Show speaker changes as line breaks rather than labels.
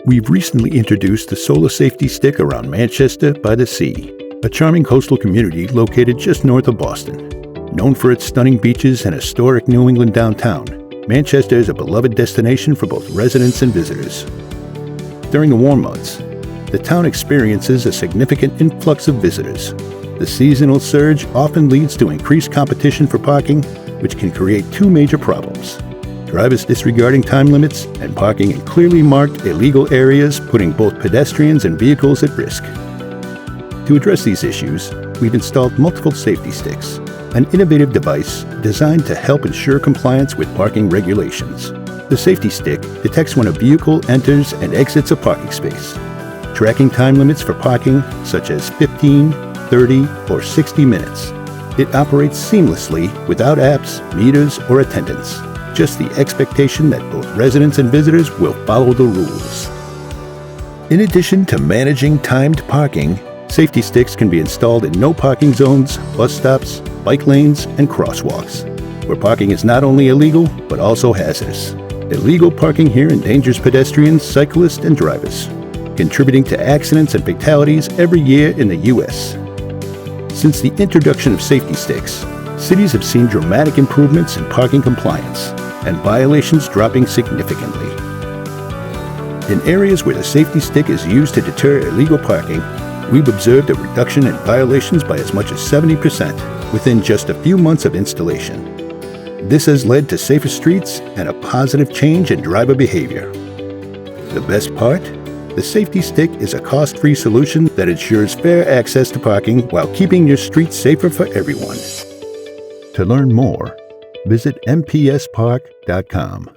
We've recently introduced the solar safety stick around Manchester by the Sea, a charming coastal community located just north of Boston. Known for its stunning beaches and historic New England downtown, Manchester is a beloved destination for both residents and visitors. During the warm months, the town experiences a significant influx of visitors. The seasonal surge often leads to increased competition for parking, which can create two major problems: drivers disregarding time limits and parking in clearly marked illegal areas, putting both pedestrians and vehicles at risk. To address these issues, we've installed multiple safety sticks, an innovative device designed to help ensure compliance with parking regulations. The safety stick detects when a vehicle enters and exits a parking space, tracking time limits for parking such as 15, 30, or 60 minutes. It operates seamlessly without apps, meters, or attendants. Just the expectation that both residents and visitors will follow the rules. In addition to managing timed parking, safety sticks can be installed in no parking zones, bus stops, bike lanes, and crosswalks, where parking is not only illegal, but also hazardous. Illegal parking here endangers pedestrians, cyclists, and drivers, contributing to accidents and fatalities every year in the U.S. Since the introduction of safety sticks, cities have seen dramatic improvements in parking compliance, and violations dropping significantly. In areas where the safety stick is used to deter illegal parking, we've observed a reduction in violations by as much as 70% within just a few months of installation. This has led to safer streets and a positive change in driver behavior. The best part? The safety stick is a cost-free solution that ensures fair access to parking while keeping your streets safer for everyone. To learn more, visit mpspark.com.